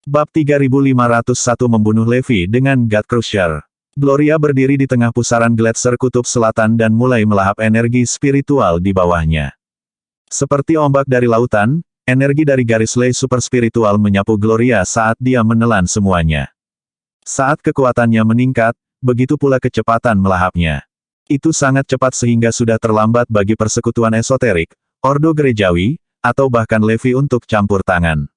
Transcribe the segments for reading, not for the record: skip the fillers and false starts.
Bab 3501 membunuh Levi dengan God Crusher. Gloria berdiri di tengah pusaran gletser kutub selatan dan mulai melahap energi spiritual di bawahnya. Seperti ombak dari lautan, energi dari garis lei super spiritual menyapu Gloria saat dia menelan semuanya. Saat kekuatannya meningkat, begitu pula kecepatan melahapnya. Itu sangat cepat sehingga sudah terlambat bagi persekutuan esoterik, ordo gerejawi, atau bahkan Levi untuk campur tangan.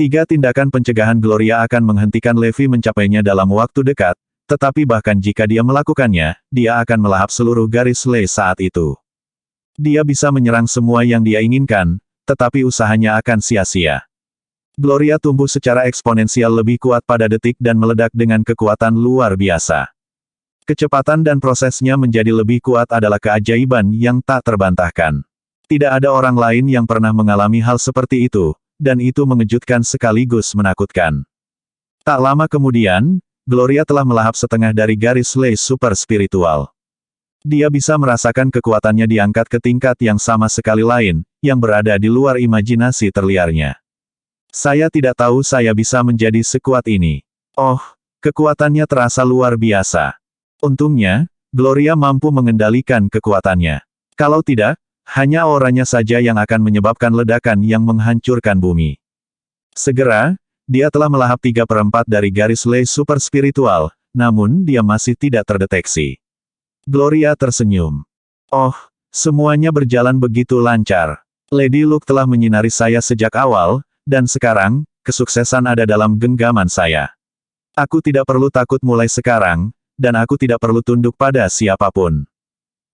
3 tindakan pencegahan Gloria akan menghentikan Levi mencapainya dalam waktu dekat, tetapi bahkan jika dia melakukannya, dia akan melahap seluruh garis lei saat itu. Dia bisa menyerang semua yang dia inginkan, tetapi usahanya akan sia-sia. Gloria tumbuh secara eksponensial lebih kuat pada detik dan meledak dengan kekuatan luar biasa. Kecepatan dan prosesnya menjadi lebih kuat adalah keajaiban yang tak terbantahkan. Tidak ada orang lain yang pernah mengalami hal seperti itu, dan itu mengejutkan sekaligus menakutkan. Tak lama kemudian, Gloria telah melahap setengah dari garis lei super spiritual. Dia bisa merasakan kekuatannya diangkat ke tingkat yang sama sekali lain, yang berada di luar imajinasi terliarnya. Saya tidak tahu saya bisa menjadi sekuat ini. Oh, kekuatannya terasa luar biasa. Untungnya, Gloria mampu mengendalikan kekuatannya. Kalau tidak, hanya auranya saja yang akan menyebabkan ledakan yang menghancurkan bumi. Segera, dia telah melahap 3/4 dari garis lei super spiritual, namun dia masih tidak terdeteksi. Gloria tersenyum. Oh, semuanya berjalan begitu lancar. Lady Luke telah menyinari saya sejak awal, dan sekarang, kesuksesan ada dalam genggaman saya. Aku tidak perlu takut mulai sekarang, dan aku tidak perlu tunduk pada siapapun.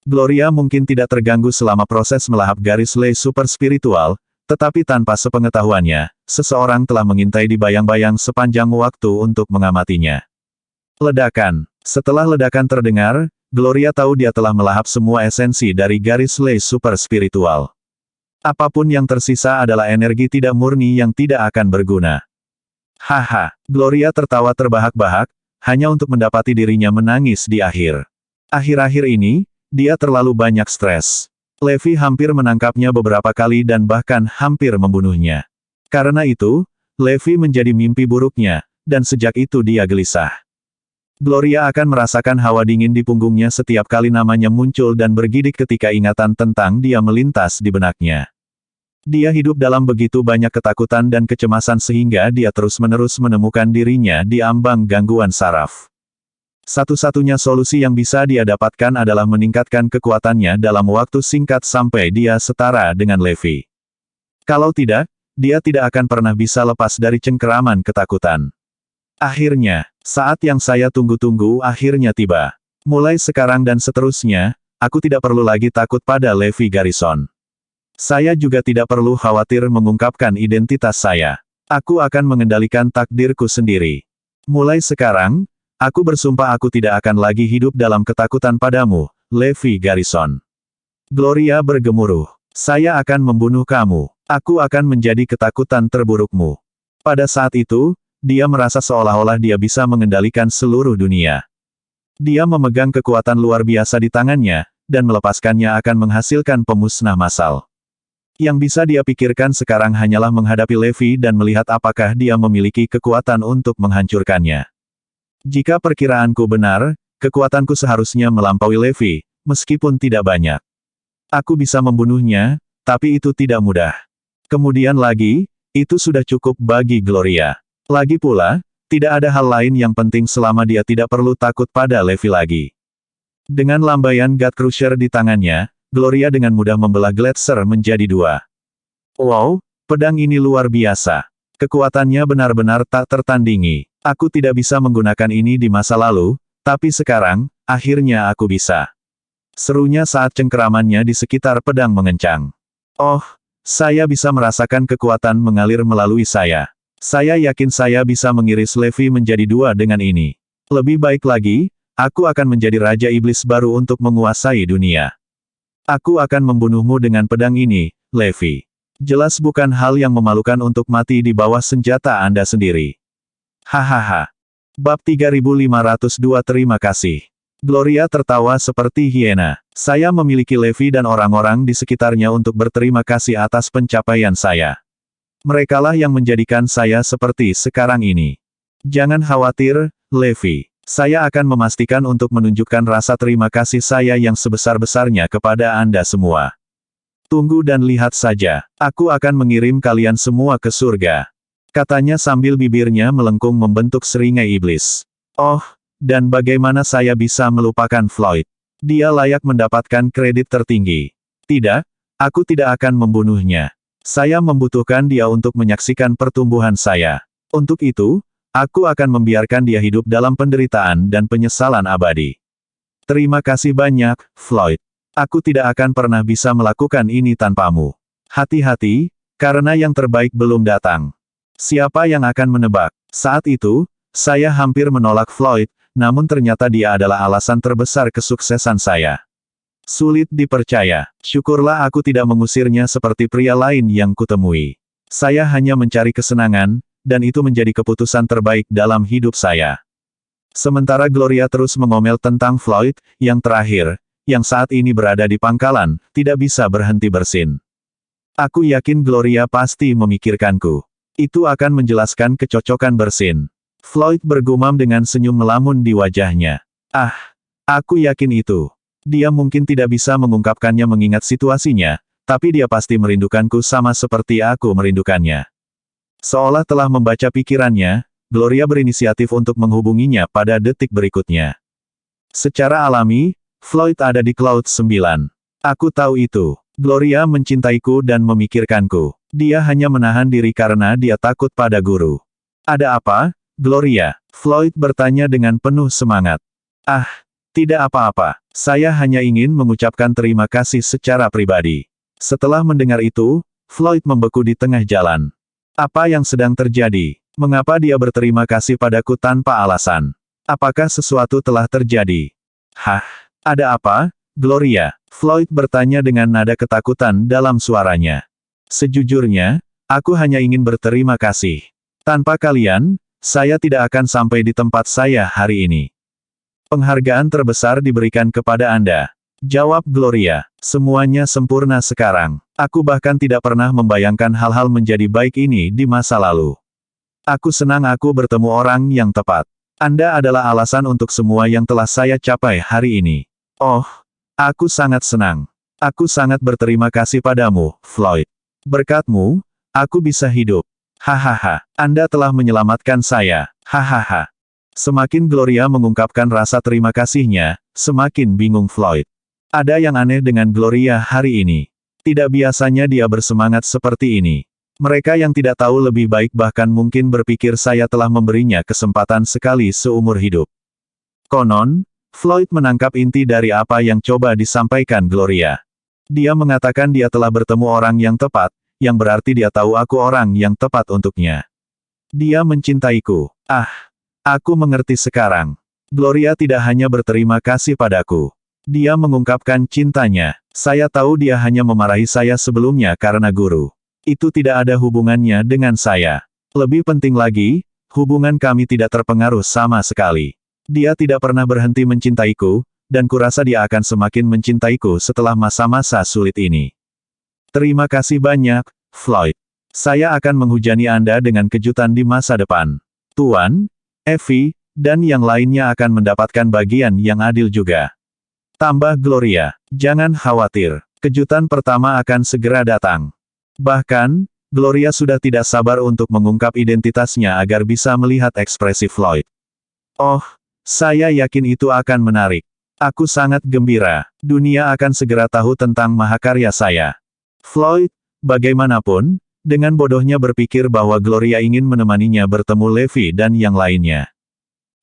Gloria mungkin tidak terganggu selama proses melahap garis lei super spiritual, tetapi tanpa sepengetahuannya, seseorang telah mengintai di bayang-bayang sepanjang waktu untuk mengamatinya. Ledakan. Setelah ledakan terdengar, Gloria tahu dia telah melahap semua esensi dari garis lei super spiritual. Apapun yang tersisa adalah energi tidak murni yang tidak akan berguna. Haha, Gloria tertawa terbahak-bahak, hanya untuk mendapati dirinya menangis di akhir. Akhir-akhir ini, dia terlalu banyak stres. Levi hampir menangkapnya beberapa kali dan bahkan hampir membunuhnya. Karena itu, Levi menjadi mimpi buruknya, dan sejak itu dia gelisah. Gloria akan merasakan hawa dingin di punggungnya setiap kali namanya muncul dan bergidik ketika ingatan tentang dia melintas di benaknya. Dia hidup dalam begitu banyak ketakutan dan kecemasan sehingga dia terus-menerus menemukan dirinya di ambang gangguan saraf. Satu-satunya solusi yang bisa dia dapatkan adalah meningkatkan kekuatannya dalam waktu singkat sampai dia setara dengan Levi. Kalau tidak, dia tidak akan pernah bisa lepas dari cengkeraman ketakutan. Akhirnya, saat yang saya tunggu-tunggu akhirnya tiba. Mulai sekarang dan seterusnya, aku tidak perlu lagi takut pada Levi Garrison. Saya juga tidak perlu khawatir mengungkapkan identitas saya. Aku akan mengendalikan takdirku sendiri. Mulai sekarang, aku bersumpah aku tidak akan lagi hidup dalam ketakutan padamu, Levi Garrison. Gloria bergemuruh. Saya akan membunuh kamu. Aku akan menjadi ketakutan terburukmu. Pada saat itu, dia merasa seolah-olah dia bisa mengendalikan seluruh dunia. Dia memegang kekuatan luar biasa di tangannya, dan melepaskannya akan menghasilkan pemusnah massal. Yang bisa dia pikirkan sekarang hanyalah menghadapi Levi dan melihat apakah dia memiliki kekuatan untuk menghancurkannya. Jika perkiraanku benar, kekuatanku seharusnya melampaui Levi, meskipun tidak banyak. Aku bisa membunuhnya, tapi itu tidak mudah. Kemudian lagi, itu sudah cukup bagi Gloria. Lagi pula, tidak ada hal lain yang penting selama dia tidak perlu takut pada Levi lagi. Dengan lambaian God Crusher di tangannya, Gloria dengan mudah membelah gletser menjadi 2. Wow, pedang ini luar biasa. Kekuatannya benar-benar tak tertandingi. Aku tidak bisa menggunakan ini di masa lalu, tapi sekarang, akhirnya aku bisa. Serunya saat cengkeramannya di sekitar pedang mengencang. Oh, saya bisa merasakan kekuatan mengalir melalui saya. Saya yakin saya bisa mengiris Levi menjadi 2 dengan ini. Lebih baik lagi, aku akan menjadi Raja Iblis baru untuk menguasai dunia. Aku akan membunuhmu dengan pedang ini, Levi. Jelas bukan hal yang memalukan untuk mati di bawah senjata Anda sendiri. Hahaha. Bab 3502 Terima kasih. Gloria tertawa seperti hiena. Saya memiliki Levi dan orang-orang di sekitarnya untuk berterima kasih atas pencapaian saya. Merekalah yang menjadikan saya seperti sekarang ini. Jangan khawatir, Levi. Saya akan memastikan untuk menunjukkan rasa terima kasih saya yang sebesar-besarnya kepada Anda semua. Tunggu dan lihat saja. Aku akan mengirim kalian semua ke surga. Katanya sambil bibirnya melengkung membentuk seringai iblis. Oh, dan bagaimana saya bisa melupakan Floyd? Dia layak mendapatkan kredit tertinggi. Tidak, aku tidak akan membunuhnya. Saya membutuhkan dia untuk menyaksikan pertumbuhan saya. Untuk itu, aku akan membiarkan dia hidup dalam penderitaan dan penyesalan abadi. Terima kasih banyak, Floyd. Aku tidak akan pernah bisa melakukan ini tanpamu. Hati-hati, karena yang terbaik belum datang. Siapa yang akan menebak? Saat itu, saya hampir menolak Floyd, namun ternyata dia adalah alasan terbesar kesuksesan saya. Sulit dipercaya. Syukurlah aku tidak mengusirnya seperti pria lain yang kutemui. Saya hanya mencari kesenangan, dan itu menjadi keputusan terbaik dalam hidup saya. Sementara Gloria terus mengomel tentang Floyd, yang terakhir, yang saat ini berada di pangkalan, tidak bisa berhenti bersin. Aku yakin Gloria pasti memikirkanku. Itu akan menjelaskan kecocokan bersin. Floyd bergumam dengan senyum melamun di wajahnya. Ah, aku yakin itu. Dia mungkin tidak bisa mengungkapkannya mengingat situasinya, tapi dia pasti merindukanku sama seperti aku merindukannya. Seolah telah membaca pikirannya, Gloria berinisiatif untuk menghubunginya pada detik berikutnya. Secara alami, Floyd ada di Cloud 9. Aku tahu itu. Gloria mencintaiku dan memikirkanku. Dia hanya menahan diri karena dia takut pada guru. Ada apa, Gloria? Floyd bertanya dengan penuh semangat. Ah, tidak apa-apa. Saya hanya ingin mengucapkan terima kasih secara pribadi. Setelah mendengar itu, Floyd membeku di tengah jalan. Apa yang sedang terjadi? Mengapa dia berterima kasih padaku tanpa alasan? Apakah sesuatu telah terjadi? Hah? Ada apa, Gloria? Floyd bertanya dengan nada ketakutan dalam suaranya. Sejujurnya, aku hanya ingin berterima kasih. Tanpa kalian, saya tidak akan sampai di tempat saya hari ini. Penghargaan terbesar diberikan kepada Anda. Jawab Gloria. Semuanya sempurna sekarang. Aku bahkan tidak pernah membayangkan hal-hal menjadi baik ini di masa lalu. Aku senang aku bertemu orang yang tepat. Anda adalah alasan untuk semua yang telah saya capai hari ini. Oh, aku sangat senang. Aku sangat berterima kasih padamu, Floyd. Berkatmu, aku bisa hidup. Hahaha, Anda telah menyelamatkan saya. Hahaha. Semakin Gloria mengungkapkan rasa terima kasihnya, semakin bingung Floyd. Ada yang aneh dengan Gloria hari ini. Tidak biasanya dia bersemangat seperti ini. Mereka yang tidak tahu lebih baik bahkan mungkin berpikir saya telah memberinya kesempatan sekali seumur hidup. Konon, Floyd menangkap inti dari apa yang coba disampaikan Gloria. Dia mengatakan dia telah bertemu orang yang tepat, yang berarti dia tahu aku orang yang tepat untuknya. Dia mencintaiku. Ah, aku mengerti sekarang. Gloria tidak hanya berterima kasih padaku. Dia mengungkapkan cintanya. Saya tahu dia hanya memarahi saya sebelumnya karena guru. Itu tidak ada hubungannya dengan saya. Lebih penting lagi, hubungan kami tidak terpengaruh sama sekali. Dia tidak pernah berhenti mencintaiku, dan kurasa dia akan semakin mencintaiku setelah masa-masa sulit ini. Terima kasih banyak, Floyd. Saya akan menghujani Anda dengan kejutan di masa depan. Tuan, Evie, dan yang lainnya akan mendapatkan bagian yang adil juga. Tambah Gloria. Jangan khawatir. Kejutan pertama akan segera datang. Bahkan, Gloria sudah tidak sabar untuk mengungkap identitasnya agar bisa melihat ekspresi Floyd. Oh, saya yakin itu akan menarik. Aku sangat gembira. Dunia akan segera tahu tentang mahakarya saya. Floyd, bagaimanapun, dengan bodohnya berpikir bahwa Gloria ingin menemaninya bertemu Levi dan yang lainnya.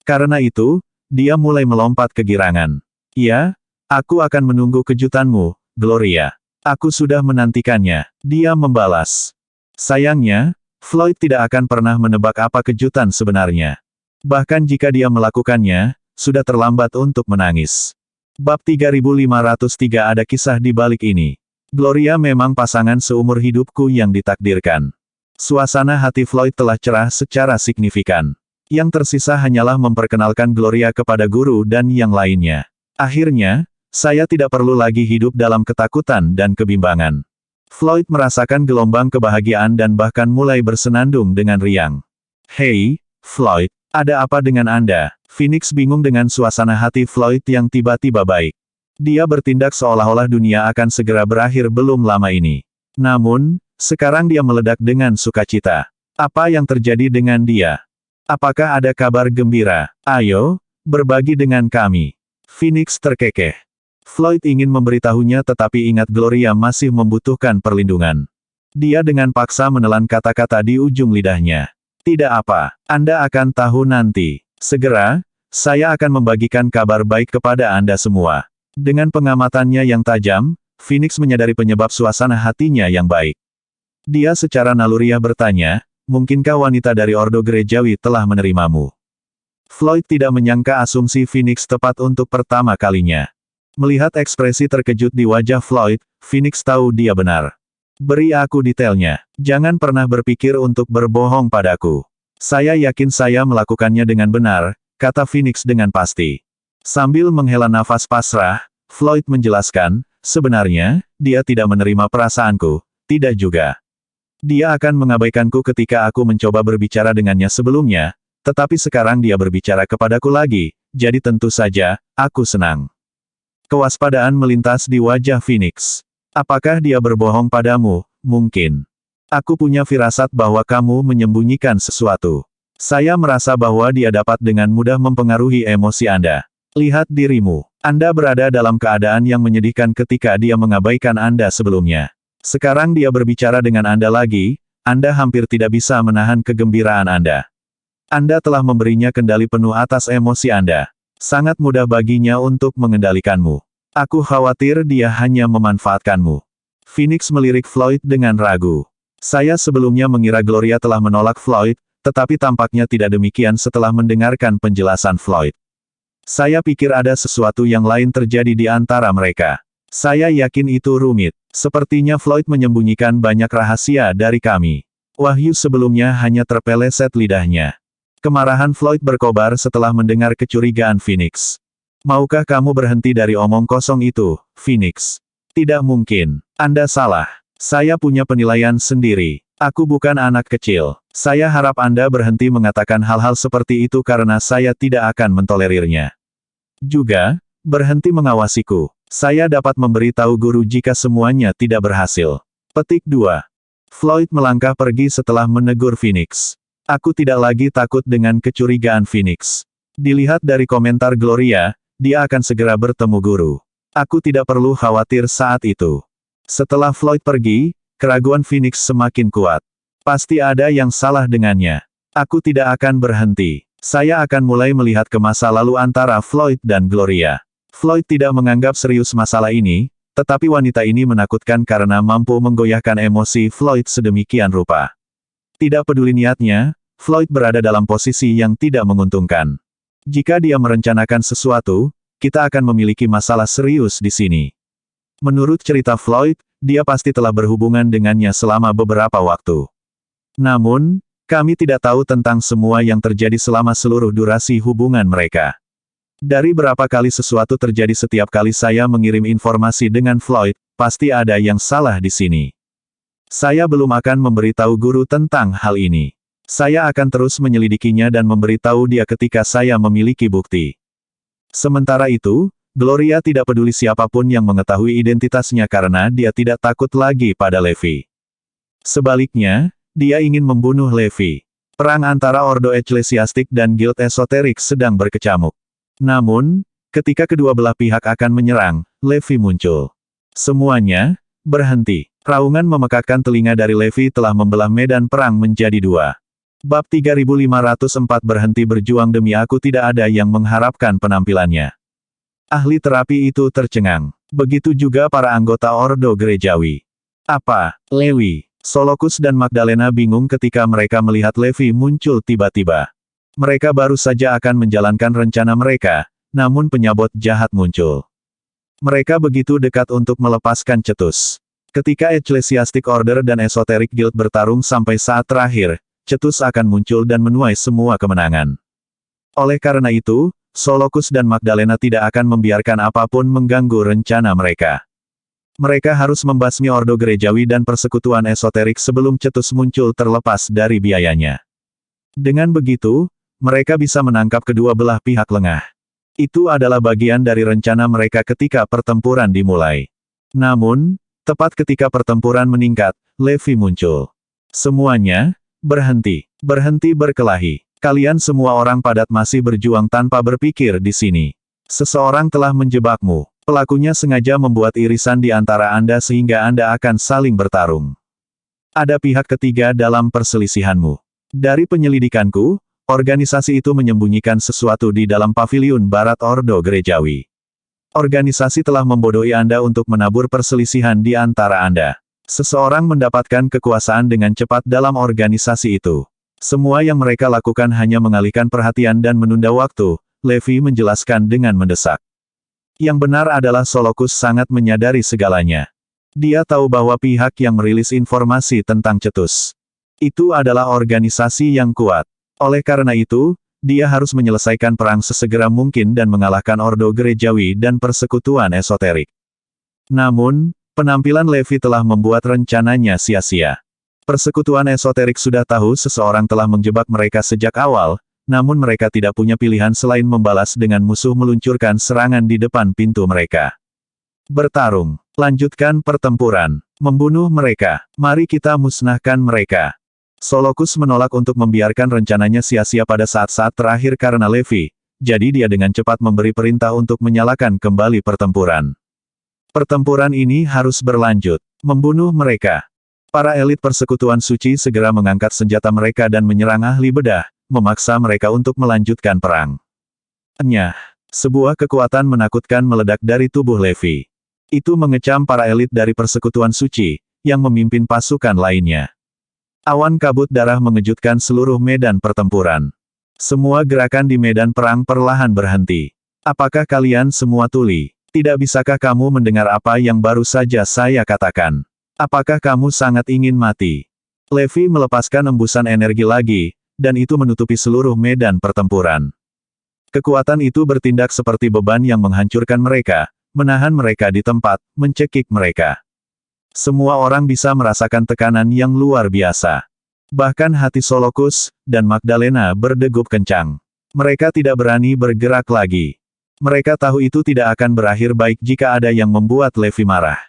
Karena itu, dia mulai melompat kegirangan. Ya, aku akan menunggu kejutanmu, Gloria. Aku sudah menantikannya. Dia membalas. Sayangnya, Floyd tidak akan pernah menebak apa kejutan sebenarnya. Bahkan jika dia melakukannya, sudah terlambat untuk menangis. Bab 3503 ada kisah di balik ini. Gloria memang pasangan seumur hidupku yang ditakdirkan. Suasana hati Floyd telah cerah secara signifikan. Yang tersisa hanyalah memperkenalkan Gloria kepada guru dan yang lainnya. Akhirnya, saya tidak perlu lagi hidup dalam ketakutan dan kebimbangan. Floyd merasakan gelombang kebahagiaan dan bahkan mulai bersenandung dengan riang. Hei, Floyd, ada apa dengan Anda? Phoenix bingung dengan suasana hati Floyd yang tiba-tiba baik. Dia bertindak seolah-olah dunia akan segera berakhir belum lama ini. Namun, sekarang dia meledak dengan sukacita. Apa yang terjadi dengan dia? Apakah ada kabar gembira? Ayo, berbagi dengan kami. Phoenix terkekeh. Floyd ingin memberitahunya tetapi ingat Gloria masih membutuhkan perlindungan. Dia dengan paksa menelan kata-kata di ujung lidahnya. Tidak apa, Anda akan tahu nanti. Segera, saya akan membagikan kabar baik kepada Anda semua. Dengan pengamatannya yang tajam, Phoenix menyadari penyebab suasana hatinya yang baik. Dia secara naluriah bertanya, mungkinkah wanita dari Ordo Gerejawi telah menerimamu? Floyd tidak menyangka asumsi Phoenix tepat untuk pertama kalinya. Melihat ekspresi terkejut di wajah Floyd, Phoenix tahu dia benar. Beri aku detailnya. Jangan pernah berpikir untuk berbohong padaku. Saya yakin saya melakukannya dengan benar, kata Phoenix dengan pasti. Sambil menghela nafas pasrah, Floyd menjelaskan, sebenarnya, dia tidak menerima perasaanku, tidak juga. Dia akan mengabaikanku ketika aku mencoba berbicara dengannya sebelumnya, tetapi sekarang dia berbicara kepadaku lagi, jadi tentu saja, aku senang. Kewaspadaan melintas di wajah Phoenix. Apakah dia berbohong padamu? Mungkin. Aku punya firasat bahwa kamu menyembunyikan sesuatu. Saya merasa bahwa dia dapat dengan mudah mempengaruhi emosi Anda. Lihat dirimu. Anda berada dalam keadaan yang menyedihkan ketika dia mengabaikan Anda sebelumnya. Sekarang dia berbicara dengan Anda lagi, Anda hampir tidak bisa menahan kegembiraan Anda. Anda telah memberinya kendali penuh atas emosi Anda. Sangat mudah baginya untuk mengendalikanmu. Aku khawatir dia hanya memanfaatkanmu. Phoenix melirik Floyd dengan ragu. Saya sebelumnya mengira Gloria telah menolak Floyd, tetapi tampaknya tidak demikian setelah mendengarkan penjelasan Floyd. Saya pikir ada sesuatu yang lain terjadi di antara mereka. Saya yakin itu rumit. Sepertinya Floyd menyembunyikan banyak rahasia dari kami. Wahyu sebelumnya hanya terpeleset lidahnya. Kemarahan Floyd berkobar setelah mendengar kecurigaan Phoenix. Maukah kamu berhenti dari omong kosong itu, Phoenix? Tidak mungkin. Anda salah. Saya punya penilaian sendiri. Aku bukan anak kecil. Saya harap Anda berhenti mengatakan hal-hal seperti itu karena saya tidak akan mentolerirnya. Juga, berhenti mengawasiku. Saya dapat memberitahu guru jika semuanya tidak berhasil. Petik 2. Floyd melangkah pergi setelah menegur Phoenix. Aku tidak lagi takut dengan kecurigaan Phoenix. Dilihat dari komentar Gloria, dia akan segera bertemu guru. Aku tidak perlu khawatir saat itu. Setelah Floyd pergi, keraguan Phoenix semakin kuat. Pasti ada yang salah dengannya. Aku tidak akan berhenti. Saya akan mulai melihat ke masa lalu antara Floyd dan Gloria. Floyd tidak menganggap serius masalah ini, tetapi wanita ini menakutkan karena mampu menggoyahkan emosi Floyd sedemikian rupa. Tidak peduli niatnya, Floyd berada dalam posisi yang tidak menguntungkan. Jika dia merencanakan sesuatu, kita akan memiliki masalah serius di sini. Menurut cerita Floyd, dia pasti telah berhubungan dengannya selama beberapa waktu. Namun, kami tidak tahu tentang semua yang terjadi selama seluruh durasi hubungan mereka. Dari berapa kali sesuatu terjadi setiap kali saya mengirim informasi dengan Floyd, pasti ada yang salah di sini. Saya belum akan memberitahu guru tentang hal ini. Saya akan terus menyelidikinya dan memberitahu dia ketika saya memiliki bukti. Sementara itu, Gloria tidak peduli siapapun yang mengetahui identitasnya karena dia tidak takut lagi pada Levi. Sebaliknya, dia ingin membunuh Levi. Perang antara Ordo Eklesiastik dan Guild Esoterik sedang berkecamuk. Namun, ketika kedua belah pihak akan menyerang, Levi muncul. Semuanya berhenti. Raungan memekakkan telinga dari Levi telah membelah medan perang menjadi dua. Bab 3504 berhenti berjuang demi aku tidak ada yang mengharapkan penampilannya. Ahli terapi itu tercengang. Begitu juga para anggota Ordo Gerejawi. Apa, Lewi? Solokus dan Magdalena bingung ketika mereka melihat Levi muncul tiba-tiba. Mereka baru saja akan menjalankan rencana mereka, namun penyabot jahat muncul. Mereka begitu dekat untuk melepaskan Cetus. Ketika Ecclesiastic Order dan Esoteric Guild bertarung sampai saat terakhir, Cetus akan muncul dan menuai semua kemenangan. Oleh karena itu, Solokus dan Magdalena tidak akan membiarkan apapun mengganggu rencana mereka. Mereka harus membasmi Ordo Gerejawi dan persekutuan esoterik sebelum cetus muncul terlepas dari biayanya. Dengan begitu, mereka bisa menangkap kedua belah pihak lengah. Itu adalah bagian dari rencana mereka ketika pertempuran dimulai. Namun, tepat ketika pertempuran meningkat, Levi muncul. Semuanya, berhenti. Berhenti berkelahi. Kalian semua orang padat masih berjuang tanpa berpikir di sini. Seseorang telah menjebakmu. Pelakunya sengaja membuat irisan di antara Anda sehingga Anda akan saling bertarung. Ada pihak ketiga dalam perselisihanmu. Dari penyelidikanku, organisasi itu menyembunyikan sesuatu di dalam paviliun Barat Ordo Gerejawi. Organisasi telah membodohi Anda untuk menabur perselisihan di antara Anda. Seseorang mendapatkan kekuasaan dengan cepat dalam organisasi itu. Semua yang mereka lakukan hanya mengalihkan perhatian dan menunda waktu, Levi menjelaskan dengan mendesak. Yang benar adalah Solokus sangat menyadari segalanya. Dia tahu bahwa pihak yang merilis informasi tentang cetus itu adalah organisasi yang kuat. Oleh karena itu, dia harus menyelesaikan perang sesegera mungkin dan mengalahkan Ordo Gerejawi dan persekutuan esoterik. Namun, penampilan Levi telah membuat rencananya sia-sia. Persekutuan esoterik sudah tahu seseorang telah menjebak mereka sejak awal, namun mereka tidak punya pilihan selain membalas dengan musuh meluncurkan serangan di depan pintu mereka. Bertarung. Lanjutkan pertempuran. Membunuh mereka. Mari kita musnahkan mereka. Solokus menolak untuk membiarkan rencananya sia-sia pada saat-saat terakhir karena Levi, jadi dia dengan cepat memberi perintah untuk menyalakan kembali pertempuran. Pertempuran ini harus berlanjut. Membunuh mereka. Para elit persekutuan suci segera mengangkat senjata mereka dan menyerang ahli bedah, memaksa mereka untuk melanjutkan perang. Nyah, sebuah kekuatan menakutkan meledak dari tubuh Levi. Itu mengecam para elit dari persekutuan suci, yang memimpin pasukan lainnya. Awan kabut darah mengejutkan seluruh medan pertempuran. Semua gerakan di medan perang perlahan berhenti. Apakah kalian semua tuli? Tidak bisakah kamu mendengar apa yang baru saja saya katakan? Apakah kamu sangat ingin mati? Levi melepaskan embusan energi lagi, dan itu menutupi seluruh medan pertempuran. Kekuatan itu bertindak seperti beban yang menghancurkan mereka, menahan mereka di tempat, mencekik mereka. Semua orang bisa merasakan tekanan yang luar biasa. Bahkan hati Solokus dan Magdalena berdegup kencang. Mereka tidak berani bergerak lagi. Mereka tahu itu tidak akan berakhir baik jika ada yang membuat Levi marah.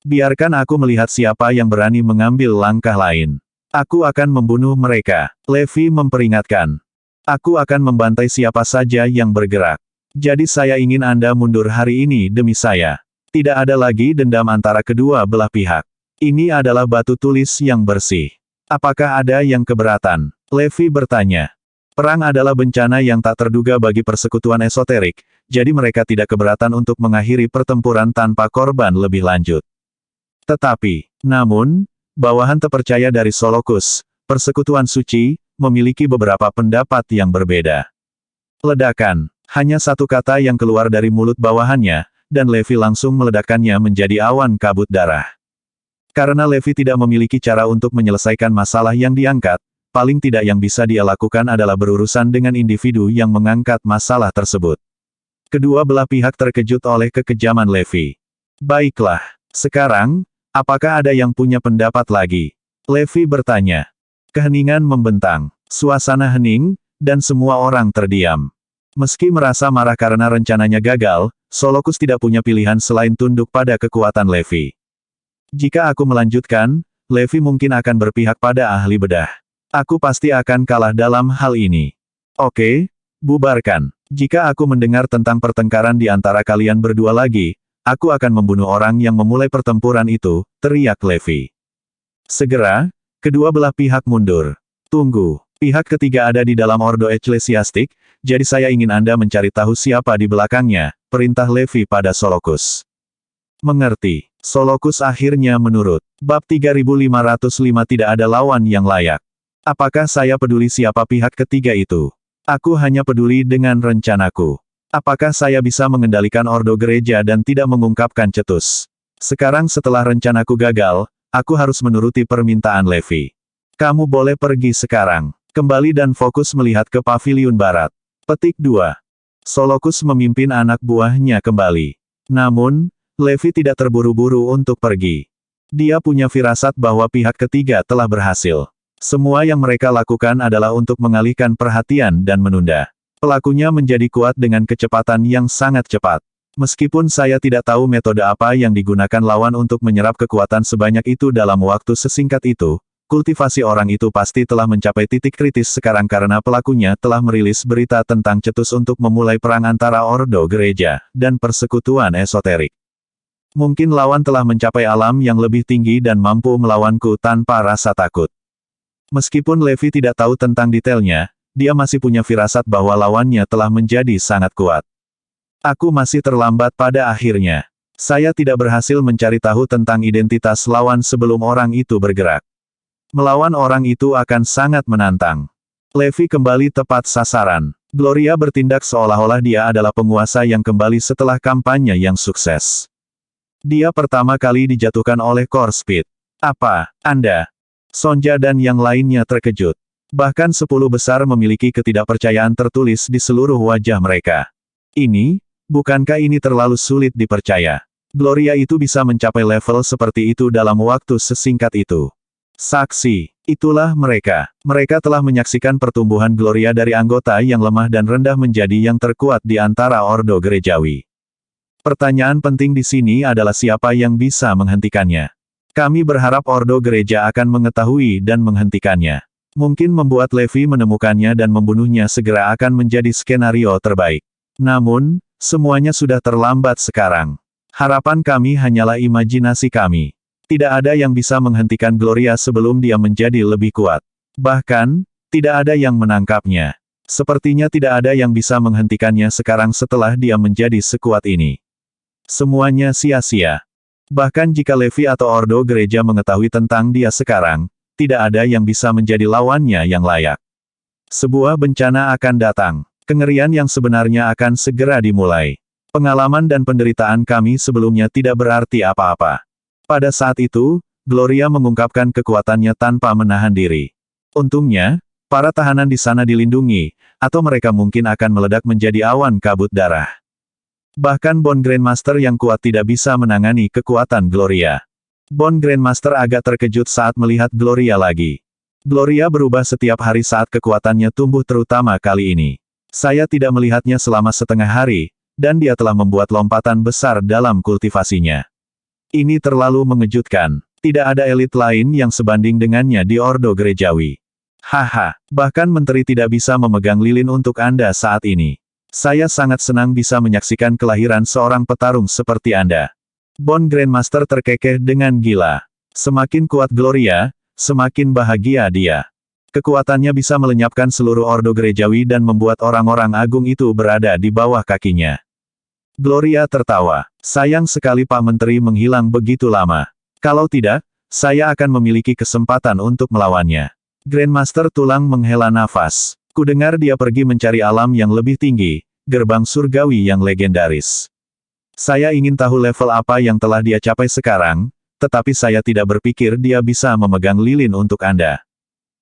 Biarkan aku melihat siapa yang berani mengambil langkah lain. Aku akan membunuh mereka. Levi memperingatkan. Aku akan membantai siapa saja yang bergerak. Jadi saya ingin Anda mundur hari ini demi saya. Tidak ada lagi dendam antara kedua belah pihak. Ini adalah batu tulis yang bersih. Apakah ada yang keberatan? Levi bertanya. Perang adalah bencana yang tak terduga bagi persekutuan esoterik, jadi mereka tidak keberatan untuk mengakhiri pertempuran tanpa korban lebih lanjut. Tetapi, namun, bawahan terpercaya dari Solokus, persekutuan suci, memiliki beberapa pendapat yang berbeda. Ledakan. Hanya satu kata yang keluar dari mulut bawahannya, dan Levi langsung meledakkannya menjadi awan kabut darah. Karena Levi tidak memiliki cara untuk menyelesaikan masalah yang diangkat, paling tidak yang bisa dia lakukan adalah berurusan dengan individu yang mengangkat masalah tersebut. Kedua belah pihak terkejut oleh kekejaman Levi. Baiklah, sekarang, apakah ada yang punya pendapat lagi? Levi bertanya. Keheningan membentang. Suasana hening, dan semua orang terdiam. Meski merasa marah karena rencananya gagal, Solokus tidak punya pilihan selain tunduk pada kekuatan Levi. Jika aku melanjutkan, Levi mungkin akan berpihak pada ahli bedah. Aku pasti akan kalah dalam hal ini. Oke, bubarkan. Jika aku mendengar tentang pertengkaran di antara kalian berdua lagi, aku akan membunuh orang yang memulai pertempuran itu, teriak Levi. Segera, kedua belah pihak mundur. Tunggu, pihak ketiga ada di dalam Ordo Eklesiastik, jadi saya ingin Anda mencari tahu siapa di belakangnya, perintah Levi pada Solokus. Mengerti. Solokus akhirnya menurut. Bab 3505 tidak ada lawan yang layak. Apakah saya peduli siapa pihak ketiga itu? Aku hanya peduli dengan rencanaku. Apakah saya bisa mengendalikan Ordo Gereja dan tidak mengungkapkan cetus? Sekarang setelah rencanaku gagal, aku harus menuruti permintaan Levi. Kamu boleh pergi sekarang. Kembali dan fokus melihat ke paviliun barat. Petik 2. Solokus memimpin anak buahnya kembali. Namun, Levi tidak terburu-buru untuk pergi. Dia punya firasat bahwa pihak ketiga telah berhasil. Semua yang mereka lakukan adalah untuk mengalihkan perhatian dan menunda. Pelakunya menjadi kuat dengan kecepatan yang sangat cepat. Meskipun saya tidak tahu metode apa yang digunakan lawan untuk menyerap kekuatan sebanyak itu dalam waktu sesingkat itu, kultivasi orang itu pasti telah mencapai titik kritis sekarang karena pelakunya telah merilis berita tentang cetus untuk memulai perang antara Ordo Gereja dan persekutuan esoterik. Mungkin lawan telah mencapai alam yang lebih tinggi dan mampu melawanku tanpa rasa takut. Meskipun Levi tidak tahu tentang detailnya, dia masih punya firasat bahwa lawannya telah menjadi sangat kuat. Aku masih terlambat pada akhirnya. Saya tidak berhasil mencari tahu tentang identitas lawan sebelum orang itu bergerak. Melawan orang itu akan sangat menantang. Levi kembali tepat sasaran. Gloria bertindak seolah-olah dia adalah penguasa yang kembali setelah kampanye yang sukses. Dia pertama kali dijatuhkan oleh Core Speed. Apa, Anda? Sonja dan yang lainnya terkejut. Bahkan 10 besar memiliki ketidakpercayaan tertulis di seluruh wajah mereka. Bukankah ini terlalu sulit dipercaya? Gloria itu bisa mencapai level seperti itu dalam waktu sesingkat itu. Saksi, itulah mereka. Mereka telah menyaksikan pertumbuhan Gloria dari anggota yang lemah dan rendah menjadi yang terkuat di antara Ordo Gerejawi. Pertanyaan penting di sini adalah siapa yang bisa menghentikannya. Kami berharap Ordo Gereja akan mengetahui dan menghentikannya. Mungkin membuat Levi menemukannya dan membunuhnya segera akan menjadi skenario terbaik. Namun, semuanya sudah terlambat sekarang. Harapan kami hanyalah imajinasi kami. Tidak ada yang bisa menghentikan Gloria sebelum dia menjadi lebih kuat. Bahkan, tidak ada yang menangkapnya. Sepertinya tidak ada yang bisa menghentikannya sekarang setelah dia menjadi sekuat ini. Semuanya sia-sia. Bahkan jika Levi atau Ordo Gereja mengetahui tentang dia sekarang, tidak ada yang bisa menjadi lawannya yang layak. Sebuah bencana akan datang. Kengerian yang sebenarnya akan segera dimulai. Pengalaman dan penderitaan kami sebelumnya tidak berarti apa-apa. Pada saat itu, Gloria mengungkapkan kekuatannya tanpa menahan diri. Untungnya, para tahanan di sana dilindungi, atau mereka mungkin akan meledak menjadi awan kabut darah. Bahkan Bone Grandmaster yang kuat tidak bisa menangani kekuatan Gloria. Bone Grandmaster agak terkejut saat melihat Gloria lagi. Gloria berubah setiap hari saat kekuatannya tumbuh terutama kali ini. Saya tidak melihatnya selama setengah hari, dan dia telah membuat lompatan besar dalam kultivasinya. Ini terlalu mengejutkan. Tidak ada elit lain yang sebanding dengannya di Ordo Gerejawi. Haha, bahkan menteri tidak bisa memegang lilin untuk Anda saat ini. Saya sangat senang bisa menyaksikan kelahiran seorang petarung seperti Anda. Bone Grandmaster terkekeh dengan gila. Semakin kuat Gloria, semakin bahagia dia. Kekuatannya bisa melenyapkan seluruh Ordo Gerejawi dan membuat orang-orang agung itu berada di bawah kakinya. Gloria tertawa. Sayang sekali Pak Menteri menghilang begitu lama. Kalau tidak, saya akan memiliki kesempatan untuk melawannya. Grandmaster Tulang menghela nafas. Kudengar dia pergi mencari alam yang lebih tinggi, gerbang surgawi yang legendaris. Saya ingin tahu level apa yang telah dia capai sekarang, tetapi saya tidak berpikir dia bisa memegang lilin untuk Anda.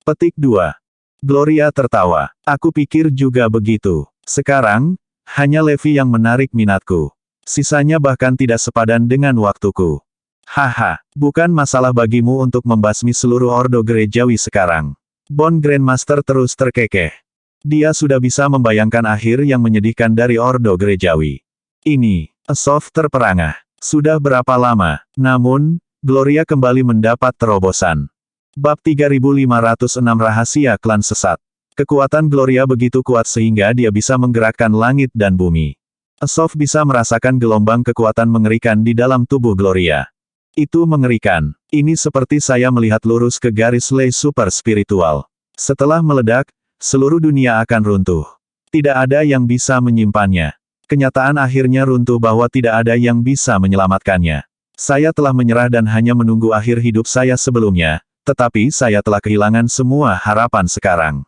Petik 2. Gloria tertawa. Aku pikir juga begitu. Sekarang, hanya Levi yang menarik minatku. Sisanya bahkan tidak sepadan dengan waktuku. Haha, bukan masalah bagimu untuk membasmi seluruh Ordo Gerejawi sekarang. Bone Grandmaster terus terkekeh. Dia sudah bisa membayangkan akhir yang menyedihkan dari Ordo Gerejawi. Ini, Asof terperangah. Sudah berapa lama? Namun, Gloria kembali mendapat terobosan. Bab 3506 Rahasia Klan Sesat. Kekuatan Gloria begitu kuat sehingga dia bisa menggerakkan langit dan bumi. Asof bisa merasakan gelombang kekuatan mengerikan di dalam tubuh Gloria. Itu mengerikan. Ini seperti saya melihat lurus ke garis lay super spiritual. Setelah meledak, seluruh dunia akan runtuh. Tidak ada yang bisa menyimpannya. Kenyataan akhirnya runtuh bahwa tidak ada yang bisa menyelamatkannya. Saya telah menyerah dan hanya menunggu akhir hidup saya sebelumnya, tetapi saya telah kehilangan semua harapan sekarang.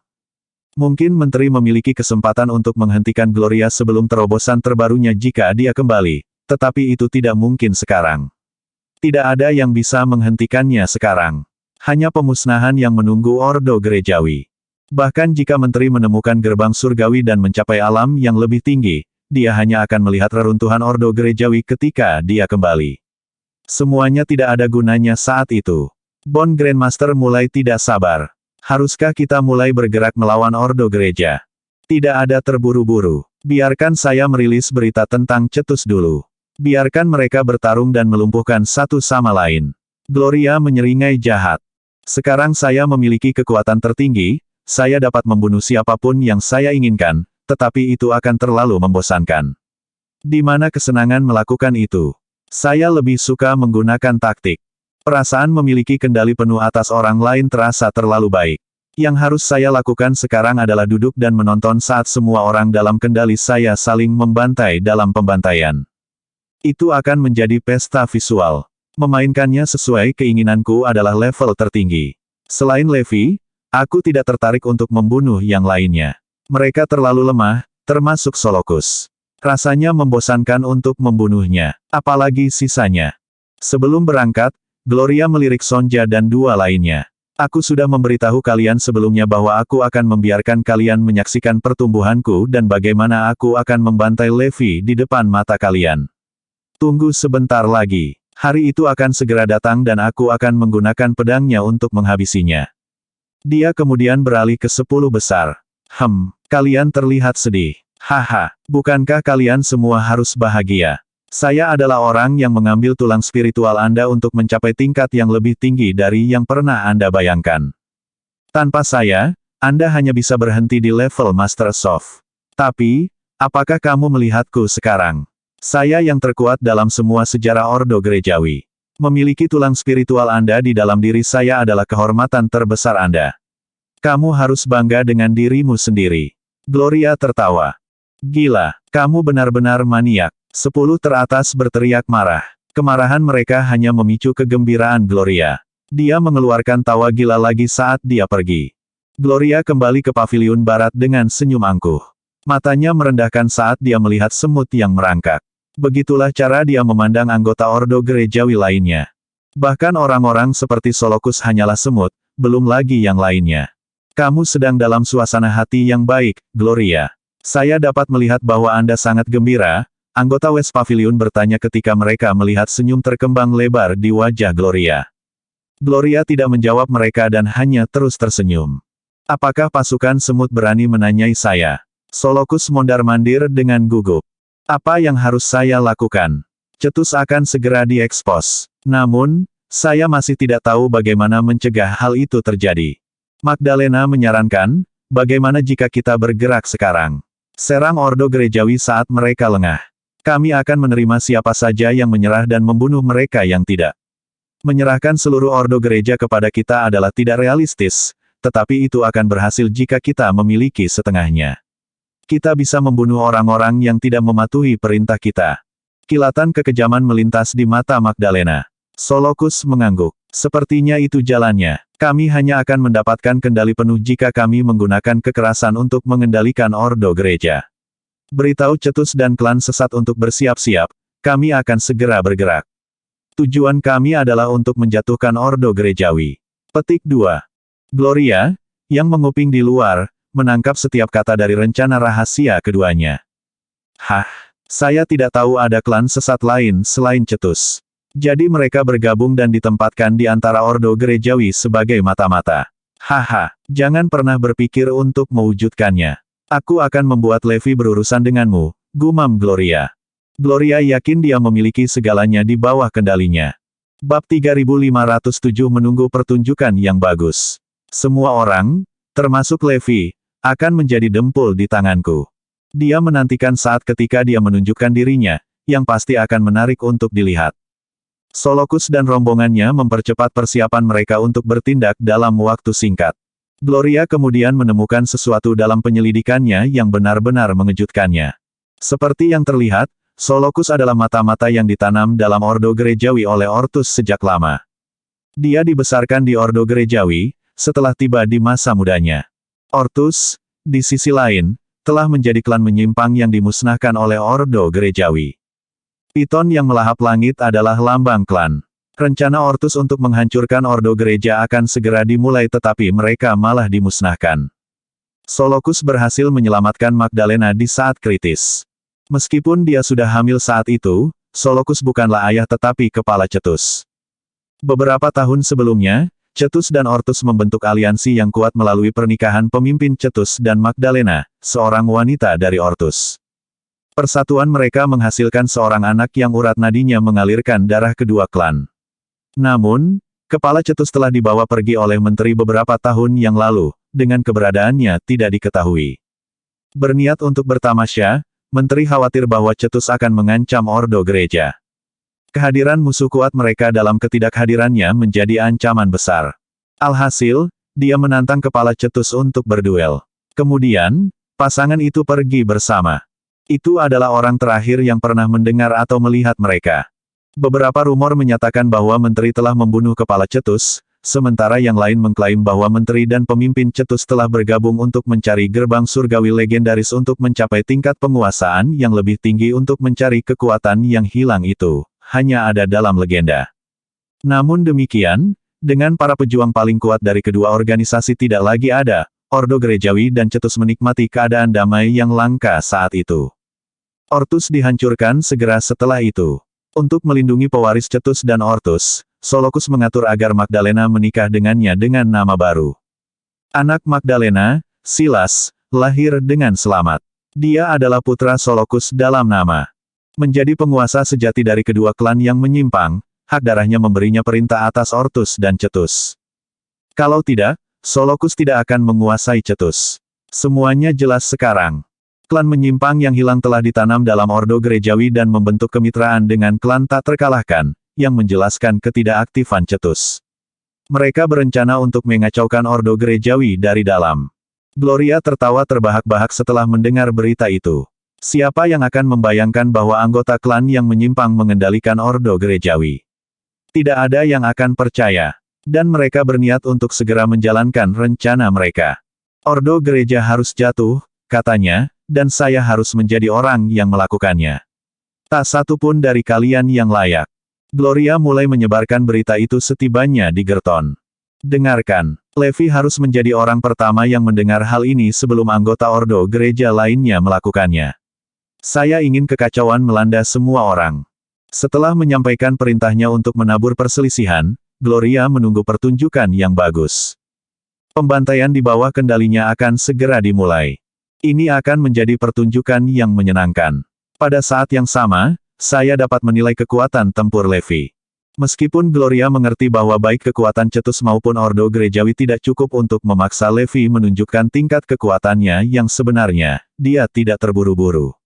Mungkin Menteri memiliki kesempatan untuk menghentikan Gloria sebelum terobosan terbarunya jika dia kembali, tetapi itu tidak mungkin sekarang. Tidak ada yang bisa menghentikannya sekarang. Hanya pemusnahan yang menunggu Ordo Gerejawi. Bahkan jika Menteri menemukan gerbang surgawi dan mencapai alam yang lebih tinggi, dia hanya akan melihat reruntuhan Ordo Gerejawi ketika dia kembali. Semuanya tidak ada gunanya saat itu. Bone Grandmaster mulai tidak sabar. Haruskah kita mulai bergerak melawan Ordo Gereja? Tidak ada terburu-buru. Biarkan saya merilis berita tentang Cetus dulu. Biarkan mereka bertarung dan melumpuhkan satu sama lain. Gloria menyeringai jahat. Sekarang saya memiliki kekuatan tertinggi, saya dapat membunuh siapapun yang saya inginkan, tetapi itu akan terlalu membosankan. Di mana kesenangan melakukan itu? Saya lebih suka menggunakan taktik. Perasaan memiliki kendali penuh atas orang lain terasa terlalu baik. Yang harus saya lakukan sekarang adalah duduk dan menonton saat semua orang dalam kendali saya saling membantai dalam pembantaian. Itu akan menjadi pesta visual. Memainkannya sesuai keinginanku adalah level tertinggi. Selain Levi, aku tidak tertarik untuk membunuh yang lainnya. Mereka terlalu lemah, termasuk Solokus. Rasanya membosankan untuk membunuhnya, apalagi sisanya. Sebelum berangkat, Gloria melirik Sonja dan dua lainnya. Aku sudah memberitahu kalian sebelumnya bahwa aku akan membiarkan kalian menyaksikan pertumbuhanku dan bagaimana aku akan membantai Levi di depan mata kalian. Tunggu sebentar lagi. Hari itu akan segera datang dan aku akan menggunakan pedangnya untuk menghabisinya. Dia kemudian beralih ke 10 besar. Kalian terlihat sedih. Haha, bukankah kalian semua harus bahagia? Saya adalah orang yang mengambil tulang spiritual Anda untuk mencapai tingkat yang lebih tinggi dari yang pernah Anda bayangkan. Tanpa saya, Anda hanya bisa berhenti di level Master Soft. Tapi, apakah kamu melihatku sekarang? Saya yang terkuat dalam semua sejarah Ordo Gerejawi. Memiliki tulang spiritual Anda di dalam diri saya adalah kehormatan terbesar Anda. Kamu harus bangga dengan dirimu sendiri. Gloria tertawa. Gila, kamu benar-benar maniak. 10 teratas berteriak marah. Kemarahan mereka hanya memicu kegembiraan Gloria. Dia mengeluarkan tawa gila lagi saat dia pergi. Gloria kembali ke paviliun barat dengan senyum angkuh. Matanya merendahkan saat dia melihat semut yang merangkak. Begitulah cara dia memandang anggota Ordo Gerejawi lainnya. Bahkan orang-orang seperti Solokus hanyalah semut, belum lagi yang lainnya. Kamu sedang dalam suasana hati yang baik, Gloria. Saya dapat melihat bahwa Anda sangat gembira. Anggota West Pavilion bertanya ketika mereka melihat senyum terkembang lebar di wajah Gloria. Gloria tidak menjawab mereka dan hanya terus tersenyum. Apakah pasukan semut berani menanyai saya? Solokus mondar-mandir dengan gugup. Apa yang harus saya lakukan? Cetus akan segera diekspos. Namun, saya masih tidak tahu bagaimana mencegah hal itu terjadi. Magdalena menyarankan, bagaimana jika kita bergerak sekarang? Serang Ordo Gerejawi saat mereka lengah. Kami akan menerima siapa saja yang menyerah dan membunuh mereka yang tidak. Menyerahkan seluruh Ordo Gereja kepada kita adalah tidak realistis, tetapi itu akan berhasil jika kita memiliki setengahnya. Kita bisa membunuh orang-orang yang tidak mematuhi perintah kita. Kilatan kekejaman melintas di mata Magdalena. Solokus mengangguk. Sepertinya itu jalannya. Kami hanya akan mendapatkan kendali penuh jika kami menggunakan kekerasan untuk mengendalikan Ordo Gereja. Beritahu Cetus dan klan sesat untuk bersiap-siap, kami akan segera bergerak. Tujuan kami adalah untuk menjatuhkan Ordo Gerejawi. Petik 2. Gloria, yang menguping di luar, menangkap setiap kata dari rencana rahasia keduanya. Saya tidak tahu ada klan sesat lain selain Cetus. Jadi mereka bergabung dan ditempatkan di antara Ordo Gerejawi sebagai mata-mata. Jangan pernah berpikir untuk mewujudkannya. Aku akan membuat Levi berurusan denganmu, gumam Gloria. Gloria yakin dia memiliki segalanya di bawah kendalinya. Bab 3507 menunggu pertunjukan yang bagus. Semua orang, termasuk Levi, akan menjadi dempul di tanganku. Dia menantikan saat ketika dia menunjukkan dirinya, yang pasti akan menarik untuk dilihat. Solokus dan rombongannya mempercepat persiapan mereka untuk bertindak dalam waktu singkat. Gloria kemudian menemukan sesuatu dalam penyelidikannya yang benar-benar mengejutkannya. Seperti yang terlihat, Solokus adalah mata-mata yang ditanam dalam Ordo Gerejawi oleh Ortus sejak lama. Dia dibesarkan di Ordo Gerejawi, setelah tiba di masa mudanya. Ortus, di sisi lain, telah menjadi klan menyimpang yang dimusnahkan oleh Ordo Gerejawi. Piton yang melahap langit adalah lambang klan. Rencana Ortus untuk menghancurkan Ordo Gereja akan segera dimulai tetapi mereka malah dimusnahkan. Solokus berhasil menyelamatkan Magdalena di saat kritis. Meskipun dia sudah hamil saat itu, Solokus bukanlah ayah tetapi kepala Cetus. Beberapa tahun sebelumnya, Cetus dan Ortus membentuk aliansi yang kuat melalui pernikahan pemimpin Cetus dan Magdalena, seorang wanita dari Ortus. Persatuan mereka menghasilkan seorang anak yang urat nadinya mengalirkan darah kedua klan. Namun, kepala Cetus telah dibawa pergi oleh menteri beberapa tahun yang lalu, dengan keberadaannya tidak diketahui. Berniat untuk bertamasya, menteri khawatir bahwa Cetus akan mengancam ordo gereja. Kehadiran musuh kuat mereka dalam ketidakhadirannya menjadi ancaman besar. Alhasil, dia menantang kepala Cetus untuk berduel. Kemudian, pasangan itu pergi bersama. Itu adalah orang terakhir yang pernah mendengar atau melihat mereka. Beberapa rumor menyatakan bahwa menteri telah membunuh kepala Cetus, sementara yang lain mengklaim bahwa menteri dan pemimpin Cetus telah bergabung untuk mencari gerbang surgawi legendaris untuk mencapai tingkat penguasaan yang lebih tinggi untuk mencari kekuatan yang hilang itu. Hanya ada dalam legenda. Namun demikian, dengan para pejuang paling kuat dari kedua organisasi tidak lagi ada, Ordo Gerejawi dan Cetus menikmati keadaan damai yang langka saat itu. Ortus dihancurkan segera setelah itu. Untuk melindungi pewaris Cetus dan Ortus, Solokus mengatur agar Magdalena menikah dengannya dengan nama baru. Anak Magdalena, Silas, lahir dengan selamat. Dia adalah putra Solokus dalam nama. Menjadi penguasa sejati dari kedua klan yang menyimpang, hak darahnya memberinya perintah atas Ortus dan Cetus. Kalau tidak, Solokus tidak akan menguasai Cetus. Semuanya jelas sekarang. Klan menyimpang yang hilang telah ditanam dalam ordo gerejawi dan membentuk kemitraan dengan klan tak terkalahkan, yang menjelaskan ketidakaktifan Cetus. Mereka berencana untuk mengacaukan ordo gerejawi dari dalam. Gloria tertawa terbahak-bahak setelah mendengar berita itu. Siapa yang akan membayangkan bahwa anggota klan yang menyimpang mengendalikan ordo gerejawi? Tidak ada yang akan percaya. Dan mereka berniat untuk segera menjalankan rencana mereka. Ordo gereja harus jatuh, katanya, dan saya harus menjadi orang yang melakukannya. Tak satu pun dari kalian yang layak. Gloria mulai menyebarkan berita itu setibanya di Gerton. Dengarkan, Levi harus menjadi orang pertama yang mendengar hal ini sebelum anggota ordo gereja lainnya melakukannya. Saya ingin kekacauan melanda semua orang. Setelah menyampaikan perintahnya untuk menabur perselisihan, Gloria menunggu pertunjukan yang bagus. Pembantaian di bawah kendalinya akan segera dimulai. Ini akan menjadi pertunjukan yang menyenangkan. Pada saat yang sama, saya dapat menilai kekuatan tempur Levi. Meskipun Gloria mengerti bahwa baik kekuatan Cetus maupun ordo gerejawi tidak cukup untuk memaksa Levi menunjukkan tingkat kekuatannya yang sebenarnya, dia tidak terburu-buru.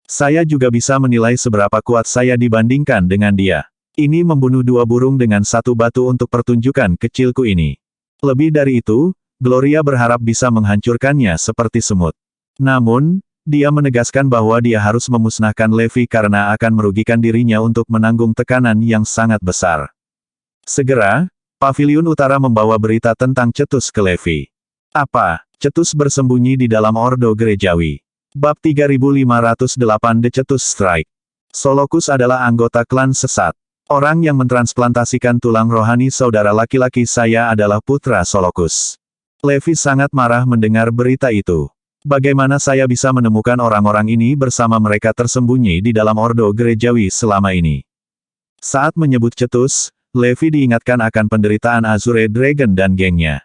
Saya juga bisa menilai seberapa kuat saya dibandingkan dengan dia. Ini membunuh dua burung dengan satu batu untuk pertunjukan kecilku ini. Lebih dari itu, Gloria berharap bisa menghancurkannya seperti semut. Namun, dia menegaskan bahwa dia harus memusnahkan Levi karena akan merugikan dirinya untuk menanggung tekanan yang sangat besar. Segera, Paviliun Utara membawa berita tentang Cetus ke Levi. Apa? Cetus bersembunyi di dalam ordo gerejawi. Bab 3508 The Cetus Strike. Solokus adalah anggota klan sesat. Orang yang mentransplantasikan tulang rohani saudara laki-laki saya adalah putra Solokus. Levi sangat marah mendengar berita itu. Bagaimana saya bisa menemukan orang-orang ini bersama mereka tersembunyi di dalam ordo gerejawi selama ini? Saat menyebut Cetus, Levi diingatkan akan penderitaan Azure Dragon dan gengnya.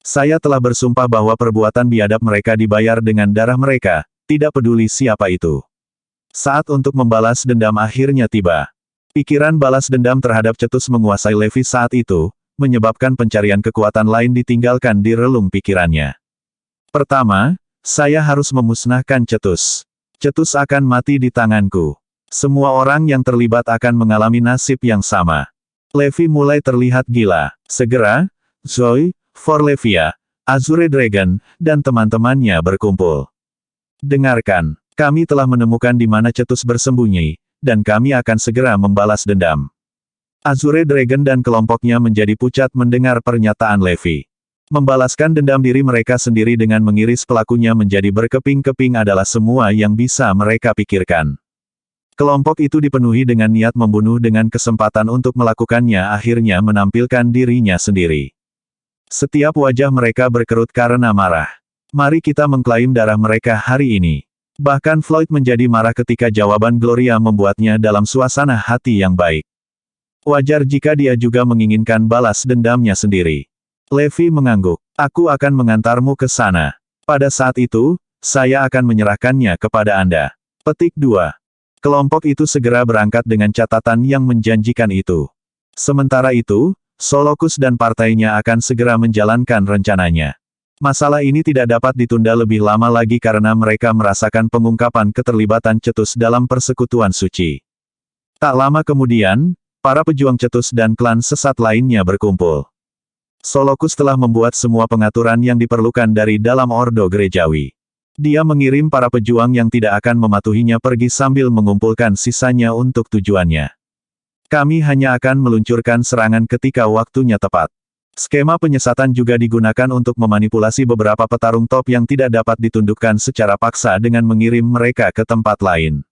Saya telah bersumpah bahwa perbuatan biadab mereka dibayar dengan darah mereka, tidak peduli siapa itu. Saat untuk membalas dendam akhirnya tiba. Pikiran balas dendam terhadap Cetus menguasai Levi saat itu, menyebabkan pencarian kekuatan lain ditinggalkan di relung pikirannya. Pertama, saya harus memusnahkan Cetus. Cetus akan mati di tanganku. Semua orang yang terlibat akan mengalami nasib yang sama. Levi mulai terlihat gila. Segera, Zoe, Forlevia, Azure Dragon, dan teman-temannya berkumpul. Dengarkan, kami telah menemukan di mana Cetus bersembunyi, dan kami akan segera membalas dendam. Azure Dragon dan kelompoknya menjadi pucat mendengar pernyataan Levi. Membalaskan dendam diri mereka sendiri dengan mengiris pelakunya menjadi berkeping-keping adalah semua yang bisa mereka pikirkan. Kelompok itu dipenuhi dengan niat membunuh dengan kesempatan untuk melakukannya akhirnya menampilkan dirinya sendiri. Setiap wajah mereka berkerut karena marah. Mari kita mengklaim darah mereka hari ini. Bahkan Floyd menjadi marah ketika jawaban Gloria membuatnya dalam suasana hati yang baik. Wajar jika dia juga menginginkan balas dendamnya sendiri. Levi mengangguk. Aku akan mengantarmu ke sana. Pada saat itu, saya akan menyerahkannya kepada Anda. Petik 2. Kelompok itu segera berangkat dengan catatan yang menjanjikan itu. Sementara itu, Solokus dan partainya akan segera menjalankan rencananya. Masalah ini tidak dapat ditunda lebih lama lagi karena mereka merasakan pengungkapan keterlibatan Cetus dalam persekutuan suci. Tak lama kemudian, para pejuang Cetus dan klan sesat lainnya berkumpul. Solokus telah membuat semua pengaturan yang diperlukan dari dalam Ordo Gerejawi. Dia mengirim para pejuang yang tidak akan mematuhinya pergi sambil mengumpulkan sisanya untuk tujuannya. Kami hanya akan meluncurkan serangan ketika waktunya tepat. Skema penyesatan juga digunakan untuk memanipulasi beberapa petarung top yang tidak dapat ditundukkan secara paksa dengan mengirim mereka ke tempat lain.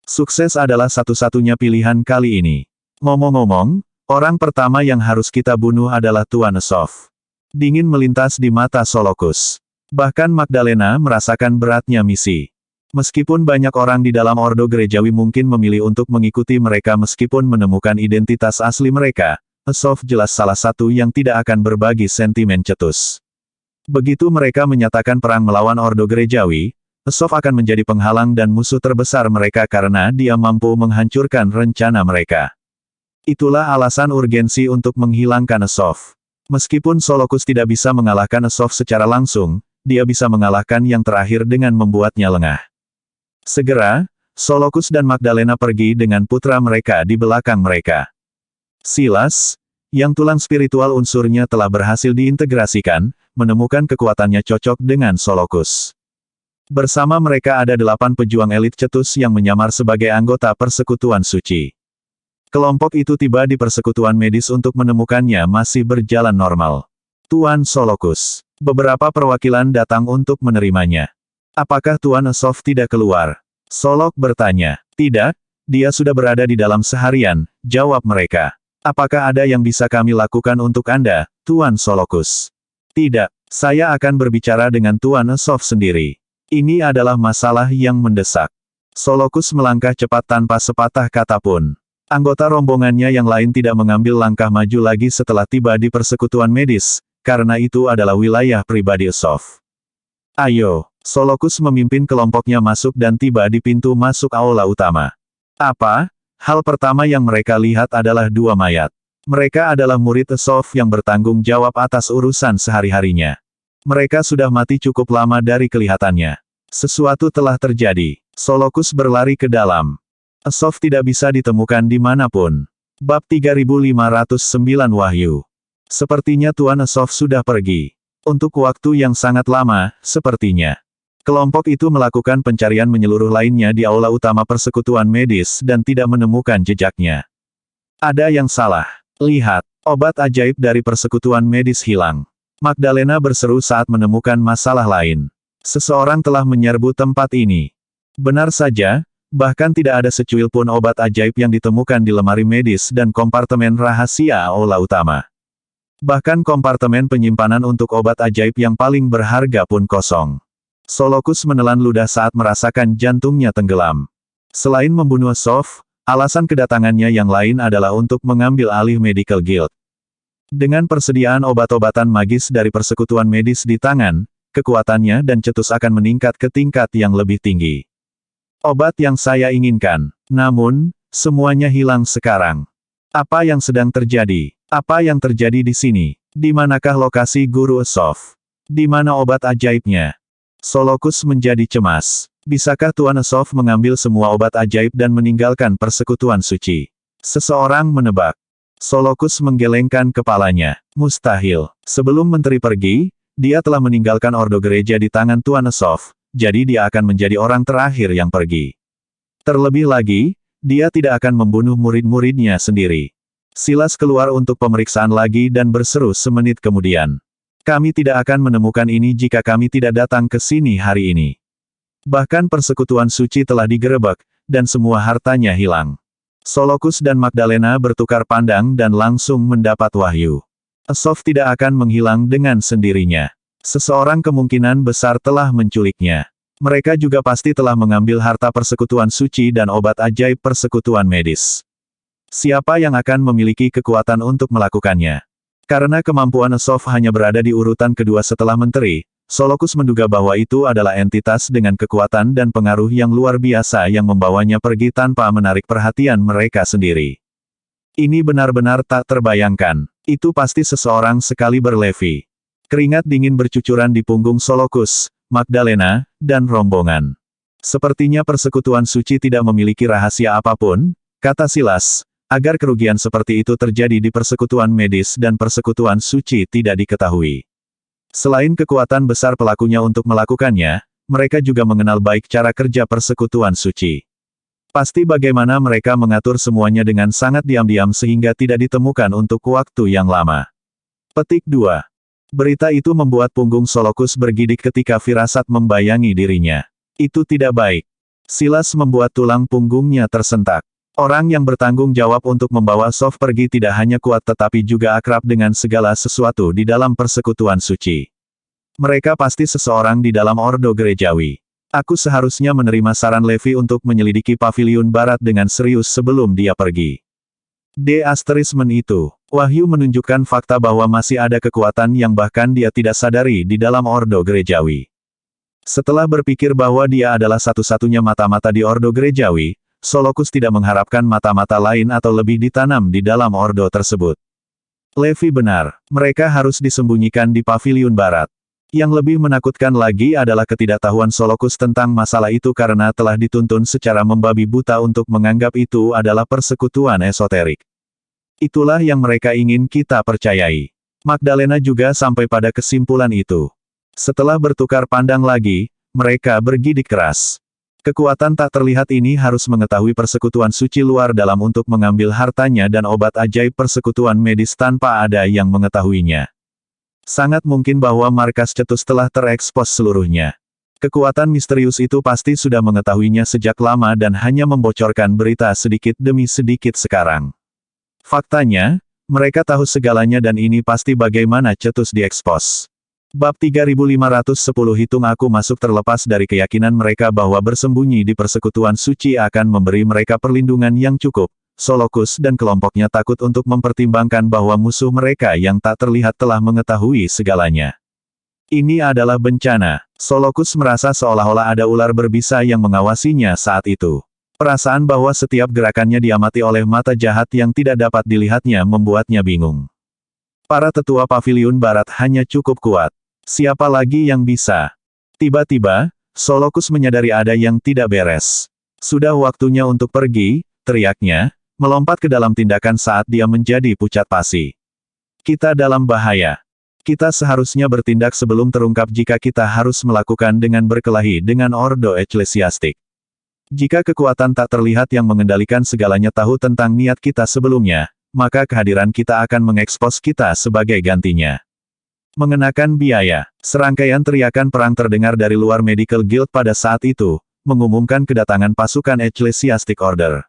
Sukses adalah satu-satunya pilihan kali ini. Ngomong-ngomong, orang pertama yang harus kita bunuh adalah Tuan Esov. Dingin melintas di mata Solokus. Bahkan Magdalena merasakan beratnya misi. Meskipun banyak orang di dalam Ordo Gerejawi mungkin memilih untuk mengikuti mereka meskipun menemukan identitas asli mereka, Esov jelas salah satu yang tidak akan berbagi sentimen Cetus. Begitu mereka menyatakan perang melawan Ordo Gerejawi, Esov akan menjadi penghalang dan musuh terbesar mereka karena dia mampu menghancurkan rencana mereka. Itulah alasan urgensi untuk menghilangkan Esov. Meskipun Solokus tidak bisa mengalahkan Esov secara langsung, dia bisa mengalahkan yang terakhir dengan membuatnya lengah. Segera, Solokus dan Magdalena pergi dengan putra mereka di belakang mereka. Silas, yang tulang spiritual unsurnya telah berhasil diintegrasikan, menemukan kekuatannya cocok dengan Solokus. Bersama mereka ada 8 pejuang elit Cetus yang menyamar sebagai anggota Persekutuan Suci. Kelompok itu tiba di Persekutuan Medis untuk menemukannya masih berjalan normal. Tuan Solokus. Beberapa perwakilan datang untuk menerimanya. Apakah Tuan Esov tidak keluar? Solok bertanya. Tidak, dia sudah berada di dalam seharian, jawab mereka. Apakah ada yang bisa kami lakukan untuk Anda, Tuan Solokus? Tidak, saya akan berbicara dengan Tuan Esov sendiri. Ini adalah masalah yang mendesak. Solokus melangkah cepat tanpa sepatah kata pun. Anggota rombongannya yang lain tidak mengambil langkah maju lagi setelah tiba di Persekutuan Medis, karena itu adalah wilayah pribadi Esov. Ayo, Solokus memimpin kelompoknya masuk dan tiba di pintu masuk aula utama. Apa? Hal pertama yang mereka lihat adalah 2 mayat. Mereka adalah murid Esov yang bertanggung jawab atas urusan sehari-harinya. Mereka sudah mati cukup lama dari kelihatannya. Sesuatu telah terjadi. Solokus berlari ke dalam. Esov tidak bisa ditemukan dimanapun. Bab 3509 Wahyu. Sepertinya Tuan Esov sudah pergi. Untuk waktu yang sangat lama, sepertinya. Kelompok itu melakukan pencarian menyeluruh lainnya di aula utama Persekutuan Medis dan tidak menemukan jejaknya. Ada yang salah. Lihat, obat ajaib dari Persekutuan Medis hilang. Magdalena berseru saat menemukan masalah lain. Seseorang telah menyerbu tempat ini. Benar saja, bahkan tidak ada secuil pun obat ajaib yang ditemukan di lemari medis dan kompartemen rahasia aula utama. Bahkan kompartemen penyimpanan untuk obat ajaib yang paling berharga pun kosong. Solokus menelan ludah saat merasakan jantungnya tenggelam. Selain membunuh Esov, alasan kedatangannya yang lain adalah untuk mengambil alih Medical Guild. Dengan persediaan obat-obatan magis dari Persekutuan Medis di tangan, kekuatannya dan Cetus akan meningkat ke tingkat yang lebih tinggi. Obat yang saya inginkan. Namun, semuanya hilang sekarang. Apa yang sedang terjadi? Apa yang terjadi di sini? Di manakah lokasi Guru Esov? Di mana obat ajaibnya? Solokus menjadi cemas. Bisakah Tuan Esov mengambil semua obat ajaib dan meninggalkan Persekutuan Suci? Seseorang menebak. Solokus menggelengkan kepalanya. Mustahil. Sebelum menteri pergi, dia telah meninggalkan Ordo Gereja di tangan Tuan Esov, jadi dia akan menjadi orang terakhir yang pergi. Terlebih lagi, dia tidak akan membunuh murid-muridnya sendiri. Silas keluar untuk pemeriksaan lagi dan berseru semenit kemudian. Kami tidak akan menemukan ini jika kami tidak datang ke sini hari ini. Bahkan Persekutuan Suci telah digerebek, dan semua hartanya hilang. Solokus dan Magdalena bertukar pandang dan langsung mendapat wahyu. Esov tidak akan menghilang dengan sendirinya. Seseorang kemungkinan besar telah menculiknya. Mereka juga pasti telah mengambil harta persekutuan suci dan obat ajaib persekutuan medis. Siapa yang akan memiliki kekuatan untuk melakukannya? Karena kemampuan Asof hanya berada di urutan kedua setelah menteri, Solokus menduga bahwa itu adalah entitas dengan kekuatan dan pengaruh yang luar biasa yang membawanya pergi tanpa menarik perhatian mereka sendiri. Ini benar-benar tak terbayangkan. Itu pasti seseorang sekaliber Levi. Keringat dingin bercucuran di punggung Solokus, Magdalena, dan rombongan. Sepertinya persekutuan suci tidak memiliki rahasia apapun, kata Silas, agar kerugian seperti itu terjadi di persekutuan medis dan persekutuan suci tidak diketahui. Selain kekuatan besar pelakunya untuk melakukannya, mereka juga mengenal baik cara kerja persekutuan suci. Pasti bagaimana mereka mengatur semuanya dengan sangat diam-diam sehingga tidak ditemukan untuk waktu yang lama. Petik 2. Berita itu membuat punggung Solokus bergidik ketika firasat membayangi dirinya. Itu tidak baik. Silas membuat tulang punggungnya tersentak. Orang yang bertanggung jawab untuk membawa Sof pergi tidak hanya kuat tetapi juga akrab dengan segala sesuatu di dalam persekutuan suci. Mereka pasti seseorang di dalam ordo gerejawi. Aku seharusnya menerima saran Levi untuk menyelidiki paviliun barat dengan serius sebelum dia pergi. Itu. Wahyu menunjukkan fakta bahwa masih ada kekuatan yang bahkan dia tidak sadari di dalam ordo gerejawi. Setelah berpikir bahwa dia adalah satu-satunya mata-mata di ordo gerejawi, Solokus tidak mengharapkan mata-mata lain atau lebih ditanam di dalam ordo tersebut. Levi benar, mereka harus disembunyikan di paviliun barat. Yang lebih menakutkan lagi adalah ketidaktahuan Solokus tentang masalah itu karena telah dituntun secara membabi buta untuk menganggap itu adalah persekutuan esoterik. Itulah yang mereka ingin kita percayai. Magdalena juga sampai pada kesimpulan itu. Setelah bertukar pandang lagi, mereka bergidik keras. Kekuatan tak terlihat ini harus mengetahui persekutuan suci luar dalam untuk mengambil hartanya dan obat ajaib persekutuan medis tanpa ada yang mengetahuinya. Sangat mungkin bahwa markas Cetus telah terekspos seluruhnya. Kekuatan misterius itu pasti sudah mengetahuinya sejak lama dan hanya membocorkan berita sedikit demi sedikit sekarang. Faktanya, mereka tahu segalanya dan ini pasti bagaimana Cetus diekspos. Bab 3510 Hitung aku masuk terlepas dari keyakinan mereka bahwa bersembunyi di persekutuan suci akan memberi mereka perlindungan yang cukup. Solokus dan kelompoknya takut untuk mempertimbangkan bahwa musuh mereka yang tak terlihat telah mengetahui segalanya. Ini adalah bencana. Solokus merasa seolah-olah ada ular berbisa yang mengawasinya saat itu. Perasaan bahwa setiap gerakannya diamati oleh mata jahat yang tidak dapat dilihatnya membuatnya bingung. Para tetua paviliun barat hanya cukup kuat. Siapa lagi yang bisa? Tiba-tiba, Solokus menyadari ada yang tidak beres. Sudah waktunya untuk pergi, teriaknya, melompat ke dalam tindakan saat dia menjadi pucat pasi. Kita dalam bahaya. Kita seharusnya bertindak sebelum terungkap jika kita harus melakukan dengan berkelahi dengan ordo eklesiastik. Jika kekuatan tak terlihat yang mengendalikan segalanya tahu tentang niat kita sebelumnya, maka kehadiran kita akan mengekspos kita sebagai gantinya. Mengenakan biaya. Serangkaian teriakan perang terdengar dari luar Medical Guild pada saat itu, mengumumkan kedatangan pasukan Ecclesiastic Order.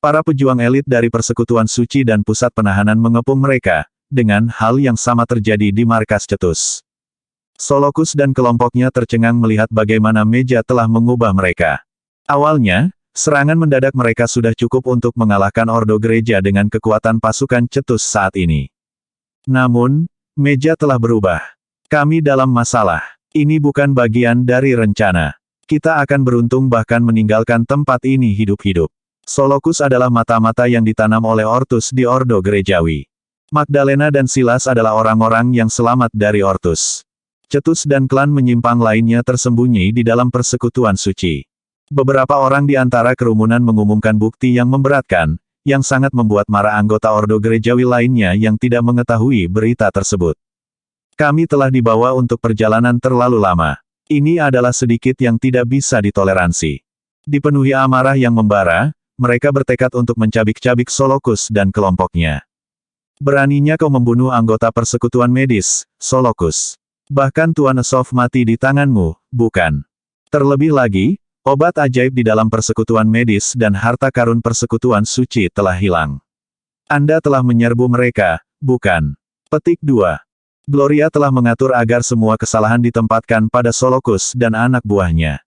Para pejuang elit dari persekutuan suci dan pusat penahanan mengepung mereka, dengan hal yang sama terjadi di markas Cetus. Solokus dan kelompoknya tercengang melihat bagaimana meja telah mengubah mereka. Awalnya, serangan mendadak mereka sudah cukup untuk mengalahkan ordo gereja dengan kekuatan pasukan Cetus saat ini. Namun, meja telah berubah. Kami dalam masalah. Ini bukan bagian dari rencana. Kita akan beruntung bahkan meninggalkan tempat ini hidup-hidup. Solokus adalah mata-mata yang ditanam oleh Ortus di ordo gerejawi. Magdalena dan Silas adalah orang-orang yang selamat dari Ortus. Cetus dan klan menyimpang lainnya tersembunyi di dalam persekutuan suci. Beberapa orang di antara kerumunan mengumumkan bukti yang memberatkan, yang sangat membuat marah anggota ordo gerejawi lainnya yang tidak mengetahui berita tersebut. Kami telah dibawa untuk perjalanan terlalu lama. Ini adalah sedikit yang tidak bisa ditoleransi. Dipenuhi amarah yang membara, mereka bertekad untuk mencabik-cabik Solokus dan kelompoknya. Beraninya kau membunuh anggota persekutuan medis, Solokus. Bahkan Tuan Asof mati di tanganmu, bukan? Terlebih lagi, obat ajaib di dalam persekutuan medis dan harta karun persekutuan suci telah hilang. Anda telah menyerbu mereka, bukan? Petik 2. Gloria telah mengatur agar semua kesalahan ditempatkan pada Solokus dan anak buahnya.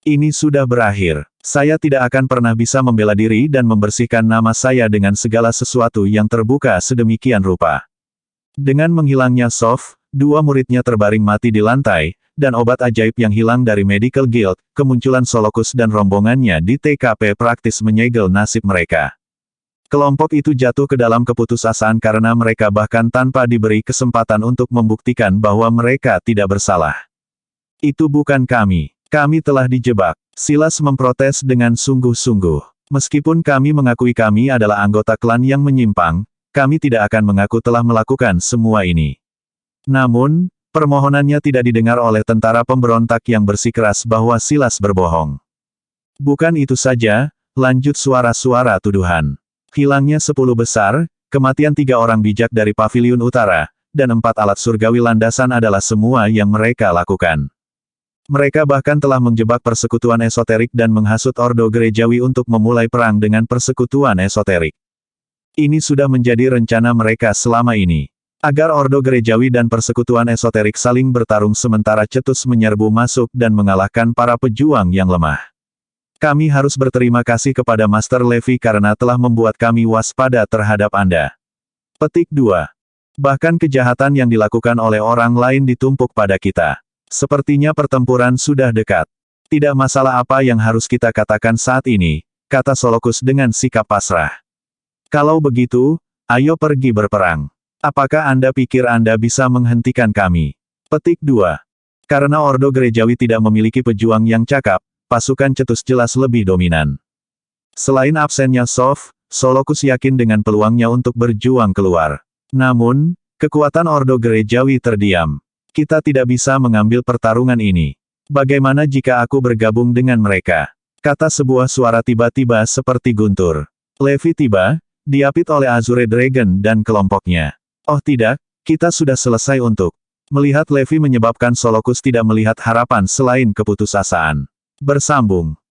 Ini sudah berakhir. Saya tidak akan pernah bisa membela diri dan membersihkan nama saya dengan segala sesuatu yang terbuka sedemikian rupa. Dengan menghilangnya Sof, dua muridnya terbaring mati di lantai, dan obat ajaib yang hilang dari Medical Guild, kemunculan Solokus dan rombongannya di TKP praktis menyegel nasib mereka. Kelompok itu jatuh ke dalam keputusasaan karena mereka bahkan tanpa diberi kesempatan untuk membuktikan bahwa mereka tidak bersalah. Itu bukan kami. Kami telah dijebak. Silas memprotes dengan sungguh-sungguh. Meskipun kami mengakui kami adalah anggota klan yang menyimpang, kami tidak akan mengaku telah melakukan semua ini. Namun, permohonannya tidak didengar oleh tentara pemberontak yang bersikeras bahwa Silas berbohong. Bukan itu saja, lanjut suara-suara tuduhan. Hilangnya 10 besar, kematian 3 orang bijak dari Paviliun Utara, dan 4 alat surgawi landasan adalah semua yang mereka lakukan. Mereka bahkan telah menjebak persekutuan esoterik dan menghasut Ordo Gerejawi untuk memulai perang dengan persekutuan esoterik. Ini sudah menjadi rencana mereka selama ini. Agar Ordo Gerejawi dan persekutuan esoterik saling bertarung sementara Cetus menyerbu masuk dan mengalahkan para pejuang yang lemah. Kami harus berterima kasih kepada Master Levi karena telah membuat kami waspada terhadap Anda. Petik 2. Bahkan kejahatan yang dilakukan oleh orang lain ditumpuk pada kita. Sepertinya pertempuran sudah dekat. Tidak masalah apa yang harus kita katakan saat ini, kata Solokus dengan sikap pasrah. Kalau begitu, ayo pergi berperang. Apakah Anda pikir Anda bisa menghentikan kami? Petik 2. Karena Ordo Gerejawi tidak memiliki pejuang yang cakap, pasukan Cetus jelas lebih dominan. Selain absennya Sof, Solokus yakin dengan peluangnya untuk berjuang keluar. Namun, kekuatan Ordo Gerejawi terdiam. Kita tidak bisa mengambil pertarungan ini. Bagaimana jika aku bergabung dengan mereka? Kata sebuah suara tiba-tiba seperti guntur. Levi tiba, diapit oleh Azure Dragon dan kelompoknya. Oh tidak, kita sudah selesai untuk. Melihat Levi menyebabkan Solokus tidak melihat harapan selain keputusasaan. Bersambung.